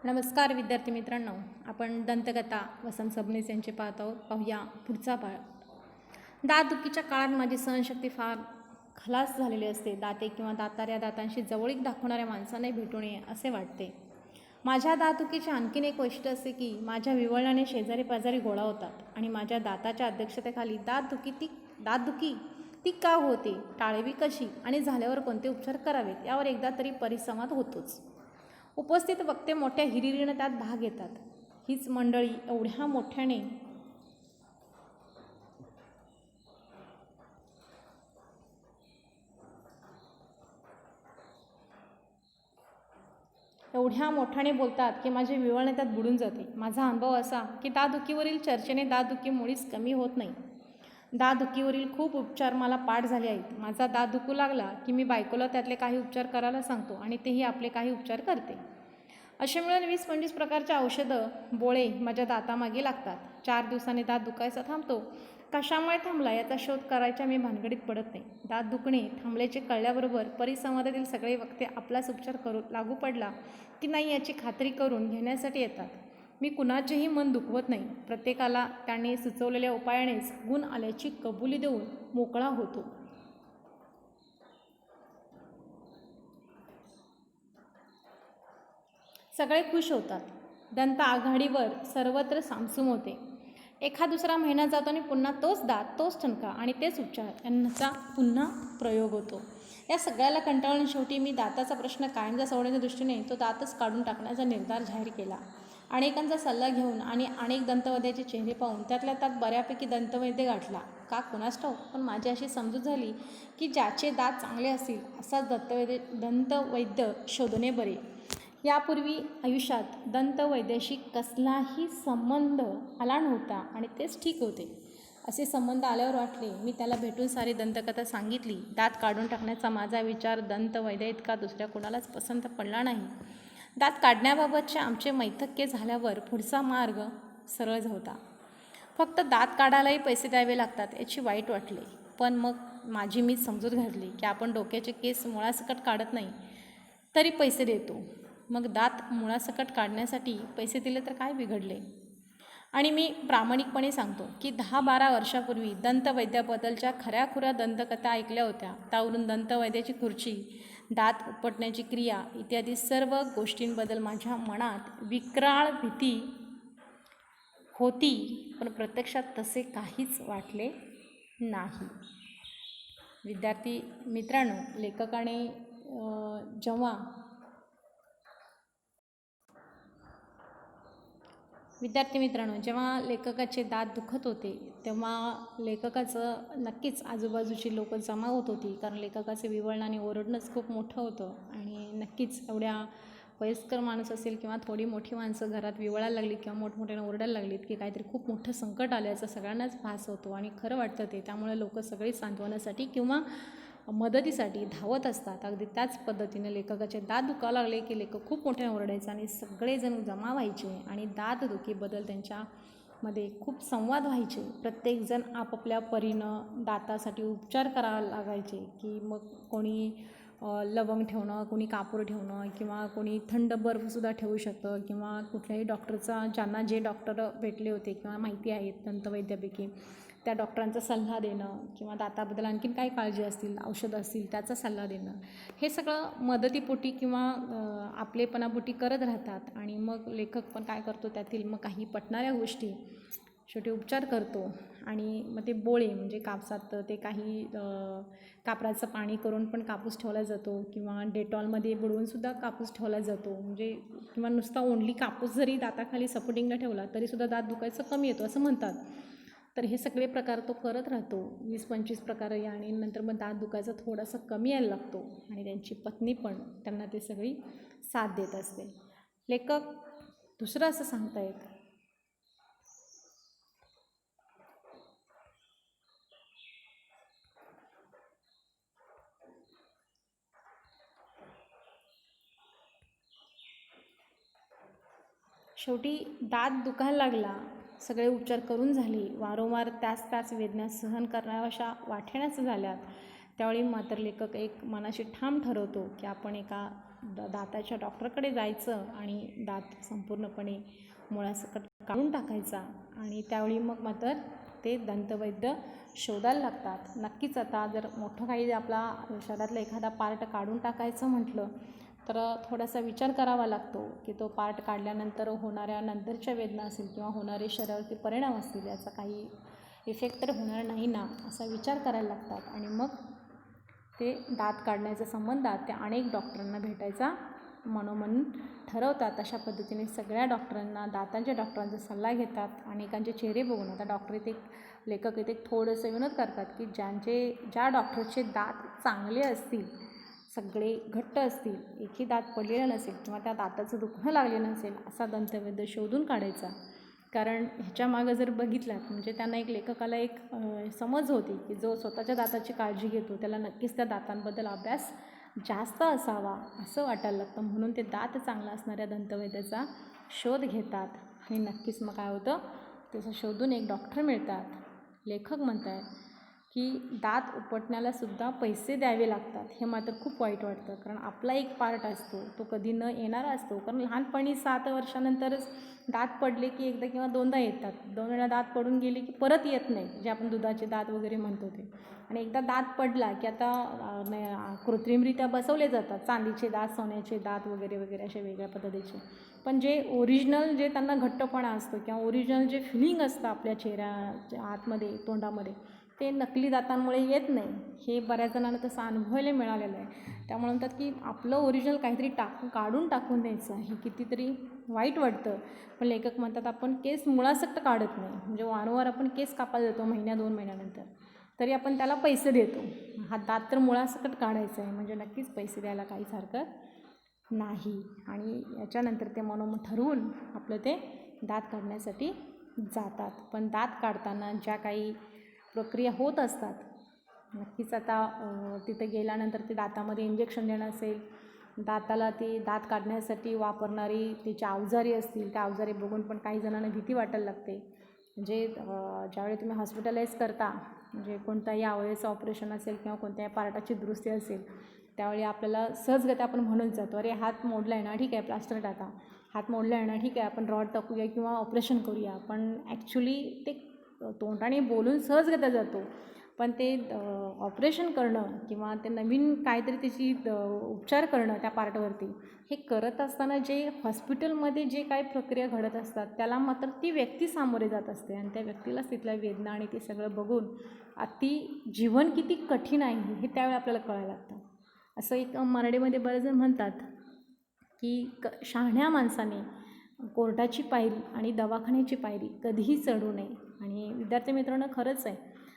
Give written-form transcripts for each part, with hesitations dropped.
नमस्कार विद्यार्थी मित्रांनो, आपण दंतकथा वसंत सबनीस यांचे पाहत आहोत. पाहूया पुढचा पाठ. दातदुखीच्या काळात माझी सहनशक्ती फार खलास झालेली असते. दाते किंवा दाताऱ्या दातांशी जवळीक दाखवणाऱ्या माणसाने भेटू नये असे वाटते. माझ्या दातदुखीचे आणखीन एक वैशिष्ट्य असे की माझ्या विवळणाने शेजारी पाजारी गोळा होतात आणि माझ्या दाताच्या अध्यक्षतेखाली दातदुखी ती का होते, टाळावी कशी आणि झाल्यावर कोणते उपचार करावेत यावर एकदा तरी परिसंवाद होतोच. उपस्थित वक्ते मोठ्या हिरिरीनं त्यात भाग घेतात. हीच मंडळी एवढ्या मोठ्याने बोलतात की माझे विवळणे त्यात बुडून जाते. माझा अनुभव असा की दातदुखीवरील चर्चेने दातदुखी मुळीच कमी होत नाही. दातदुखीवरील खूप उपचार मला पाठ झाले आहेत. माझा दात दुखू लागला की मी बायकोला त्यातले काही उपचार करायला सांगतो आणि तेही आपले काही उपचार करते. असे मिळून 20-25 प्रकारच्या औषधं बोळे माझ्या दातामागे लागतात. 4 दिवसांनी दात दुखायचा थांबतो. कशामुळे थांबला याचा शोध करायच्या मी भानगडीत पडत नाही. दात दुखणे थांबल्याचे कळल्याबरोबर परिसंवादातील सगळे वक्ते आपलाच उपचार लागू पडला की नाही याची खात्री करून घेण्यासाठी येतात. मी कुणाचेही मन दुखवत नाही. प्रत्येकाला त्याने सुचवलेल्या उपायानेच गुण आल्याची कबुली देऊन मोकळा होतो. सगळे खुश होतात. दंत आघाडीवर सर्वत्र सामसूम होते. एखाद दुसरा महिना जातो आणि पुन्हा तोच दात, तोच ठणका आणि तेच उपचार यांचा पुन्हा प्रयोग होतो. या सगळ्याला कंटाळून शेवटी मी दाताचा प्रश्न कायमचा सोडवण्याच्या दृष्टीने तो दातच काढून टाकण्याचा निर्धार जाहीर केला. अनेकांचा सल्ला घेऊन आणि अनेक दंतवैद्याचे चेहरे पाहून त्यातल्या त्यात बऱ्यापैकी दंतवैद्य गाठला. का कुणास ठाऊक, पण माझी अशी समजूत झाली की ज्याचे दात चांगले असतील असाच दंतवैद्य शोधणे बरे. यापूर्वी आयुष्यात दंतवैद्याशी कसलाही संबंध आला नव्हता आणि तेच ठीक होते. असे संबंध आल्यावर वाटले. मी त्याला भेटून सारी दंतकथा सांगितली. दात काढून टाकण्याचा माझा विचार दंतवैद्या इतका दुसऱ्या कोणालाच पसंत पडला नाही. दात काढण्याबाबतचे आमचे मैथक्य झाल्यावर पुढचा मार्ग सरळ होता. फक्त दात काढायलाही पैसे द्यावे लागतात याची वाईट वाटले. पण मग माझी मीच समजूत घातली की आपण डोक्याचे केस मुळासकट काढत नाही तरी पैसे देतो. मग दात मुळासकट काढण्यासाठी पैसे दिले तर काय बिघडले. आणि मी प्रामाणिकपणे सांगतो की 10-12 वर्षापूर्वी दंतवैद्याबद्दलच्या खऱ्याखुऱ्या दंतकथा ऐकल्या होत्या. त्यावरून दंतवैद्याची खुर्ची, दात उपटण्याची क्रिया इत्यादी सर्व गोष्टींबद्दल माझ्या मनात विक्राळ भीती होती, पण प्रत्यक्षात तसे काहीच वाटले नाही. विद्यार्थी मित्रांनो, जेव्हा लेखकाचे दात दुखत होते तेव्हा लेखकाचं नक्कीच आजूबाजूची लोक जमा होत होती, कारण लेखकाचे विवळण आणि ओरडणंच खूप मोठं होतं. आणि नक्कीच एवढ्या वयस्कर माणूस असेल किंवा थोडी मोठी माणसं घरात विवळायला लागलीत किंवा मोठमोठ्याने ओरडायला लागलीत की काहीतरी खूप मोठं संकट आल्याचा सगळ्यांनाच भास होतो आणि खरं वाटतं ते. त्यामुळे लोक सगळी सांत्वनासाठी किंवा मदतीसाठी धावत असतात. अगदी त्याच पद्धतीने लेखकाचे दात दुखायला लागले की लेखक खूप मोठ्याने ओरडायचा आणि सगळेजण जमा व्हायचे आणि दातदुखीबद्दल त्यांच्यामध्ये खूप संवाद व्हायचे. प्रत्येकजण आपापल्या परीनं दातासाठी उपचार करायला लागायचे की मग कोणी लवंग ठेवणं, कोणी कापूर ठेवणं किंवा कोणी थंड बर्फसुद्धा ठेवू शकतं किंवा कुठल्याही डॉक्टरचा, ज्यांना जे डॉक्टर भेटले होते किंवा माहिती आहेत दंतवैद्यापैकी त्या डॉक्टरांचा सल्ला देणं किंवा दाताबद्दल आणखीन काय काळजी असतील, औषधं असतील त्याचा सल्ला देणं, हे सगळं मदतीपोटी किंवा आपलेपणापोटी करत राहतात. आणि मग लेखक पण काय करतो, त्यातील मग काही पटणाऱ्या गोष्टी शेवटी उपचार करतो. आणि मग ते बोळे म्हणजे कापसात ते काही कापराचं पाणी करून पण कापूस ठेवला जातो किंवा डेटॉलमध्ये बुडवूनसुद्धा कापूस ठेवला जातो. म्हणजे किंवा नुसता ओन्ली कापूस जरी दाताखाली सपोर्टिंगला ठेवला तरीसुद्धा दात दुखायचं कमी येतो असं म्हणतात. तर हे सगळे प्रकार तो करत राहतो, 20-25 प्रकार. आणि नंतर मग दात दुखायचा थोडासा कमी यायला लागतो आणि त्यांची पत्नी पण त्यांना ते सगळी साथ देत असते. लेखक दुसरं असं सांगतायत, शेवटी दात दुखायला लागला, सगळे उपचार करून झाले, वारंवार त्याच वेदना सहन करण्याच्या वाठेण्याच झाल्यात. त्यावेळी मात्र लेखक एक मनाशी ठाम ठरवतो की आपण एका दाताच्या डॉक्टरकडे जायचं आणि दात संपूर्णपणे मुळासकट काढून टाकायचा. आणि त्यावेळी मग मात्र ते दंतवैद्य शोधायला लागतात. नक्कीच आता जर मोठं काही आपला शरीरातला एखादा पार्ट काढून टाकायचं म्हटलं तर थोडासा विचार करावा लागतो की तो पार्ट काढल्यानंतर होणाऱ्या नंतरच्या वेदना असतील किंवा होणारे शरीरावरती परिणाम असतील याचा काही इफेक्ट तर होणार नाही ना, असा विचार करायला लागतात. आणि मग ते दात काढण्याच्या संबंधात त्या अनेक डॉक्टरांना भेटायचा मनोमन ठरवतात. अशा पद्धतीने सगळ्या डॉक्टरांना, दातांच्या डॉक्टरांचा सल्ला घेतात. अनेकांचे चेहरे बघून आता डॉक्टर इथे लेखक इथे थोडंसं विनोद करतात की ज्या डॉक्टरचे दात चांगले असतील, सगळे घट्ट असतील, एकही दात पडलेला नसेल किंवा त्या दाताचं दुखणं लागलेलं नसेल असा दंतवैद्य शोधून काढायचा. कारण ह्याच्या मागं जर बघितलात म्हणजे त्यांना एक लेखकाला एक समज होती की जो स्वतःच्या दाताची काळजी घेतो त्याला नक्कीच त्या दातांबद्दल अभ्यास जास्त असावा असं वाटायला लागतं. म्हणून ते दात चांगला असणाऱ्या दंतवैद्याचा शोध घेतात. आणि नक्कीच मग काय होतं, त्याचं शोधून एक डॉक्टर मिळतात. लेखक म्हणत आहेत की दात उपटण्यालासुद्धा पैसे द्यावे लागतात. हे मात्र खूप वाईट वाटतं, कारण आपला एक पार्ट असतो तो कधी न येणारा असतो. कारण लहानपणी 7 वर्षानंतरच दात पडले की एकदा किंवा दोनदा येतात. 2 वेळा दात पडून गेले की परत येत नाही, जे आपण दुधाचे दात वगैरे म्हणतो ते. आणि एकदा दात पडला की आता कृत्रिमरित्या बसवले जातात चांदीचे दात, सोन्याचे दात वगैरे वगैरे असे वेगळ्या पद्धतीचे. पण जे ओरिजिनल जे त्यांना घट्टपणा असतो किंवा ओरिजिनल जे फिलिंग असतं आपल्या चेहऱ्याच्या आतमध्ये, तोंडामध्ये, ते नकली दातांमुळे येत नाही. हे बऱ्याच जणांना तसं अनुभवायला मिळालेलं आहे. त्यामुळे म्हणतात की आपलं ओरिजिनल काहीतरी काढून टाकून द्यायचं, हे कितीतरी वाईट वाटतं. पण लेखक म्हणतात आपण केस मुळासकट काढत नाही. म्हणजे वारंवार आपण केस कापायला देतो 1-2 महिन्यानंतर, तरी आपण त्याला पैसे देतो. हा दात तर मुळासकट काढायचं आहे म्हणजे नक्कीच पैसे द्यायला काहीच हरकत नाही. आणि याच्यानंतर ते मनोमन ठरवून आपलं ते दात काढण्यासाठी जातात. पण दात काढताना ज्या काही प्रक्रिया होत असतात, नक्कीच आता तिथे गेल्यानंतर ते दातामध्ये इंजेक्शन देणं असेल, दाताला ती दात काढण्यासाठी वापरणारी तिची अवजारी असतील, त्या अवजारी बघून पण काही जणांना भीती वाटायला लागते. म्हणजे ज्यावेळी तुम्ही हॉस्पिटलाइज करता, म्हणजे कोणताही अवयवाचं ऑपरेशन असेल किंवा कोणत्याही पार्टाची दुरुस्ती असेल, त्यावेळी आपल्याला सहजगत्या आपण म्हणून जातो, अरे हात मोडला आहे ना, ठीक आहे प्लास्टर टाका. हात मोडला आहे ना, ठीक आहे आपण रॉड टाकूया किंवा ऑपरेशन करूया. पण ॲक्च्युली ते तोंडाने बोलून सहजगत्या जातो, पण ते ऑपरेशन करणं किंवा ते नवीन काहीतरी त्याची उपचार करणं त्या पार्टवरती, हे करत असताना जे हॉस्पिटलमध्ये जे काही प्रक्रिया घडत असतात त्याला मात्र ती व्यक्ती सामोरे जात असते. आणि त्या व्यक्तीलाच तिथल्या वेदना आणि ते सगळं बघून जीवन किती कठीण आहे हे त्यावेळी आपल्याला कळायला लागतं. असं एक मराठीमध्ये बरेच जण म्हणतात की शहाण्या माणसाने कोर्टाची पायरी आणि दवाखान्याची पायरी कधीही चढू नये. आणि विद्यार्थी मित्रांनो, खरंच आहे,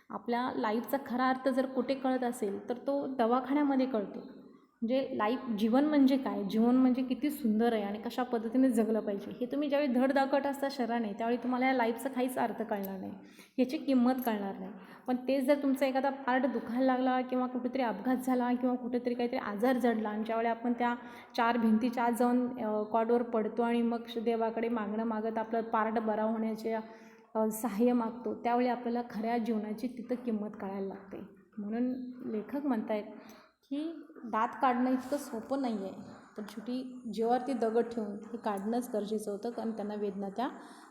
आपल्या लाईफचा खरा अर्थ जर कुठे कळत असेल तर तो दवाखान्यामध्ये कळतो. म्हणजे जीवन म्हणजे काय, जीवन म्हणजे किती सुंदर आहे आणि कशा पद्धतीने जगलं पाहिजे हे तुम्ही ज्यावेळी धडधाकट असता शरीराने, त्यावेळी तुम्हाला या लाईफचा काहीच अर्थ कळणार नाही, याची किंमत कळणार नाही. पण तेच जर तुमचा एखादा पार्ट दुखायला लागला किंवा कुठेतरी अपघात झाला किंवा कुठेतरी काहीतरी आजार जडला आणि ज्यावेळी आपण त्या 4 भिंतीच्या आत जाऊन कॉडवर पडतो आणि मग देवाकडे मागणं मागत आपलं पार्ट बरा होण्याचे सहाय्य मागतो, त्यावेळी आपल्याला खऱ्या जीवनाची तिथं किंमत कळायला लागते. म्हणून लेखक म्हणतायत की दात काढणं इतकं सोपं नाही आहे, पण शेवटी जीवावरती दगड ठेवून हे काढणंच गरजेचं होतं, कारण त्यांना वेदना त्या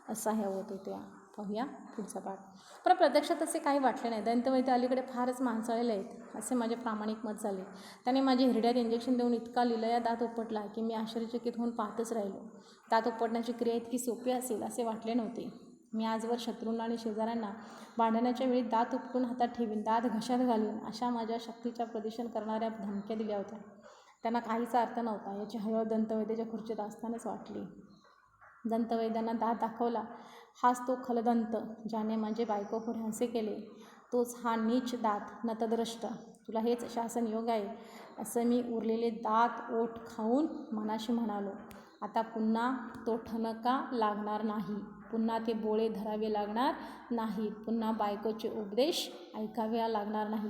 असह्य होत होत्या. पाहूया पुढचा पाठ. पण प्रत्यक्षात असे काही वाटले नाही. दंतवैद्य अलीकडे फारच माणसाळलेले आहेत असे माझे प्रामाणिक मत झाले. त्याने माझ्या हिरड्यात इंजेक्शन देऊन इतका लिलया दात उपटला की मी आश्चर्यचकित होऊन पाहतच राहिलो. दात उपटण्याची क्रिया इतकी सोपी असेल असे वाटले नव्हते. मी आजवर शत्रूंना आणि शेजाऱ्यांना भांडण्याच्या वेळी दात उपटून हातात ठेवीन, दात घशात घालीन अशा माझ्या शक्तीच्या प्रदर्शन करणाऱ्या धमक्या दिल्या होत्या. त्यांना काहीच अर्थ नव्हता याची हळहळ दंतवैद्याच्या खुर्चीत असतानाच वाटली. दंतवैद्यांना दात दाखवला. हाच तो खलदंत ज्याने माझे बायकोपुढे असे केले, तोच हा नीच दात नतद्रष्ट. तुला हेच शासन योग आहे असं मी उरलेले दात ओठ खाऊन मनाशी म्हणालो. आता पुन्हा तो ठणका लागणार नाही. पुन्हा ते बोळे धरावे लागणार नाहीत, पुन्हा बायकोचे उपदेश ऐकावे लागणार नाही.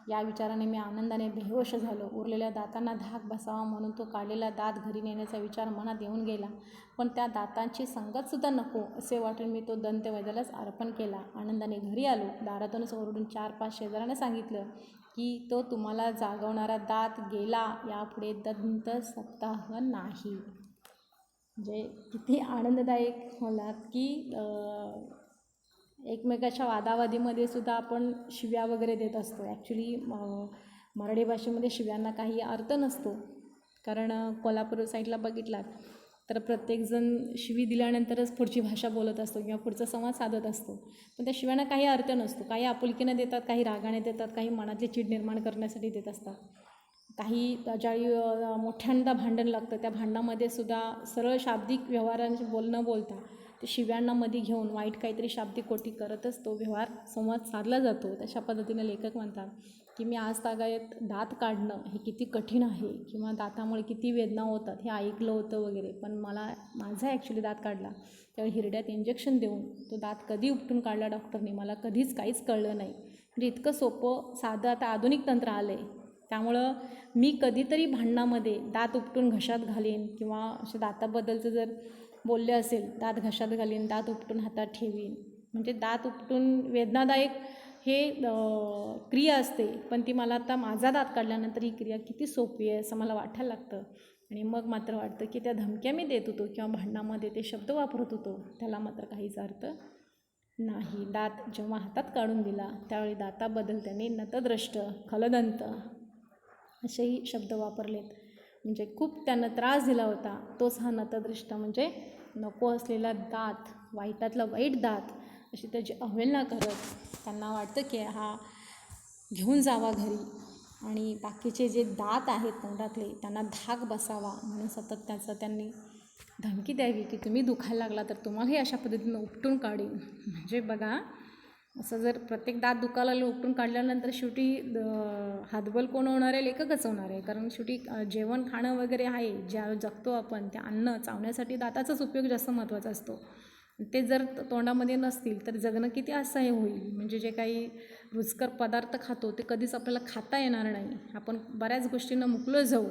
या विचाराने मी आनंदाने बेहोश झालो. उरलेल्या दातांना धाक बसावा म्हणून तो काढलेला दात घरी नेण्याचा विचार मनात येऊन गेला. पण त्या दातांची संगतसुद्धा नको असे वाटून मी तो दंतवैद्यालाच अर्पण केला. आनंदाने घरी आलो. दारातूनच ओरडून 4-5 शेजाऱ्यांना सांगितलं की तो तुम्हाला जागवणारा दात गेला, यापुढे दंत सप्ताह नाही. म्हणजे किती आनंददायक मला की एकमेकाच्या वादावादीमध्ये सुद्धा आपण शिव्या वगैरे देत असतो. ॲक्च्युली मराठी भाषेमध्ये शिव्यांना काही अर्थ नसतो. कारण कोल्हापूर साईडला बघितलात तर प्रत्येकजण शिवी दिल्यानंतरच पुढची भाषा बोलत असतो किंवा पुढचा संवाद साधत असतो. पण त्या शिव्यांना काही अर्थ नसतो. काही आपुलकीनं देतात, काही रागाने देतात, काही मनातली चीड निर्माण करण्यासाठी देत असतात. काही ज्यावेळी मोठ्यांदा भांडण लागतं त्या भांडणामध्ये सुद्धा सरळ शाब्दिक व्यवहारांशी न बोलता ते शिव्यांना मध्ये घेऊन वाईट काहीतरी शाब्दिक कोटी करतच तो व्यवहार संवाद साधला जातो. तशा पद्धतीने लेखक म्हणतात की मी आज तागायत दात काढणं हे किती कठीण आहे किंवा दातामुळे किती वेदना होतात हे ऐकलं होतं वगैरे. पण माझा ॲक्च्युली दात काढला त्यावेळी हिरड्यात इंजेक्शन देऊन तो दात कधी उपटून काढला डॉक्टरने मला कधीच काहीच कळलं नाही. म्हणजे इतकं सोपं साधं आता आधुनिक तंत्र आलं आहे. त्यामुळं मी कधीतरी भांडणामध्ये दात उपटून घशात घालीन किंवा असे दाताबद्दलचं जर बोलले असेल, दात घशात घालीन, दात उपटून हातात ठेवीन. म्हणजे दात उपटून वेदनादायक हे क्रिया असते, पण ती मला आता माझा दात काढल्यानंतर ही क्रिया किती सोपी आहे असं मला वाटायला लागतं. आणि मग मात्र वाटतं की त्या धमक्या मी देत होतो किंवा भांडणामध्ये ते शब्द वापरत होतो त्याला मात्र काहीच अर्थ नाही. दात जेव्हा हातात काढून दिला त्यावेळी दाताबद्दल त्यांनी नतद्रष्ट, खलदंत असेही शब्द वापरलेत. म्हणजे खूप त्यांना त्रास दिला होता. तोच हा नतदृष्ट म्हणजे नको असलेला दात, वाईटातला वाईट दात अशी त्याची अवहेलना करत त्यांना वाटतं की हा घेऊन जावा घरी आणि बाकीचे जे दात आहेत तोंडातले त्यांना धाक बसावा म्हणून सतत त्याचं त्यांनी धमकी द्यावी की तुम्ही दुखायला लागला तर तुम्हालाही अशा पद्धतीनं उपटून काढीन. म्हणजे बघा असं जर प्रत्येक दात दुखायला लागलं उपटून काढल्यानंतर शेवटी हातबल कोण होणार आहे? लेखकच होणार आहे. कारण शेवटी जेवण खाणं वगैरे आहे, ज्या जगतो आपण त्या अन्न चावण्यासाठी दाताचाच उपयोग जास्त महत्त्वाचा असतो. ते जर तोंडामध्ये नसतील तर जगणं किती असह्य होईल. म्हणजे जे काही रुचकर पदार्थ खातो ते कधीच आपल्याला खाता येणार नाही. आपण बऱ्याच गोष्टींना मुकलो जाऊ.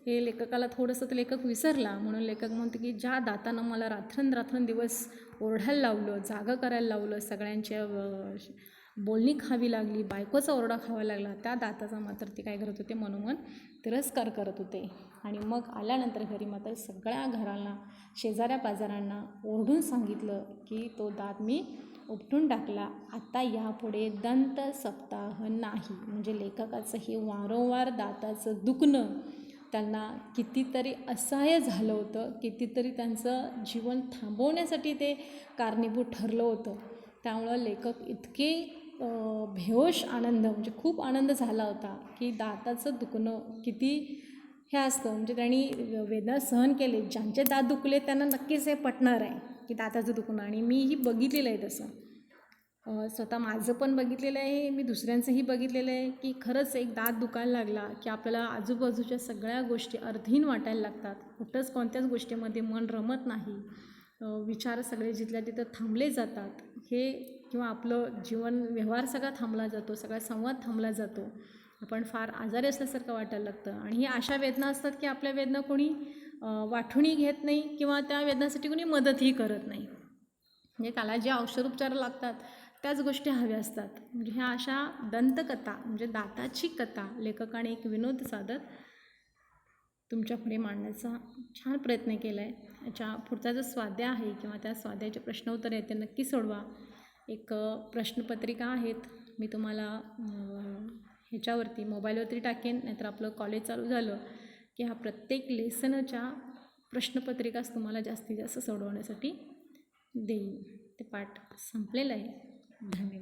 हे लेखकाला थोडंसं तर लेखक विसरला. म्हणून लेखक म्हणतो की ज्या दातानं मला रात्रंदिवस ओरडायला लावलं, जागं करायला लावलं, सगळ्यांच्या बोलणी खावी लागली, बायकोचा ओरडा खावा लागला, त्या दाताचा मात्र ते काय करत होते मनोमन तिरस्कार करत होते. आणि मग आल्यानंतर घरी मात्र सगळ्या घरांना, शेजाऱ्या पाजाऱ्यांना ओरडून सांगितलं की तो दात मी उपटून टाकला, आता यापुढे दंत सप्ताह नाही. म्हणजे लेखकाचं हे वारंवार दाताचं दुखणं त्यांना कितीतरी असह्य झालं होतं, कितीतरी त्यांचं जीवन थांबवण्यासाठी ते कारणीभूत ठरलं होतं. त्यामुळं लेखक इतके बेहोश आनंद म्हणजे खूप आनंद झाला होता की दाताचं दुखणं किती हे असतं. म्हणजे त्यांनी वेदना सहन केले. ज्यांचे दात दुखले त्यांना नक्कीच हे पटणार आहे की दाताचं दुखणं. आणि मीही बघितलेलं आहे तसं. स्वतः माझं पण बघितलेलं आहे, मी दुसऱ्यांचंही बघितलेलं आहे की खरंच एक दात दुखायला लागला की आपल्याला आजूबाजूच्या सगळ्या गोष्टी अर्थहीन वाटायला लागतात. कुठंच कोणत्याच गोष्टीमध्ये मन रमत नाही. विचार सगळे जिथल्या तिथं थांबले जातात. हे किंवा आपलं जीवन व्यवहार सगळा थांबला जातो, सगळा संवाद थांबला जातो. आपण फार आजारी असल्यासारखं वाटायला लागतं. आणि ही अशा वेदना असतात की आपल्या वेदना कोणी वाटूनही घेत नाही किंवा त्या वेदनासाठी कोणी मदतही करत नाही. म्हणजे त्याला जे औषधोपचार लागतात त्याच गोष्टी हव्या असतात. म्हणजे ह्या अशा दंतकथा म्हणजे दाताची कथा लेखकाने एक विनोद साधत तुमच्यापुढे मांडण्याचा छान प्रयत्न केला आहे. याच्या पुढचा जो स्वाध्याय आहे किंवा त्या स्वाध्यायाचे प्रश्नोत्तर आहेत ते नक्की सोडवा. एक प्रश्नपत्रिका आहेत, मी तुम्हाला ह्याच्यावरती मोबाईलवरती टाकेन, नाहीतर आपलं कॉलेज चालू झालं की ह्या प्रत्येक लेसनच्या प्रश्नपत्रिकाच तुम्हाला जास्तीत जास्त सोडवण्यासाठी देईन. ते पाठ संपलेलं आहे. धन्यवाद.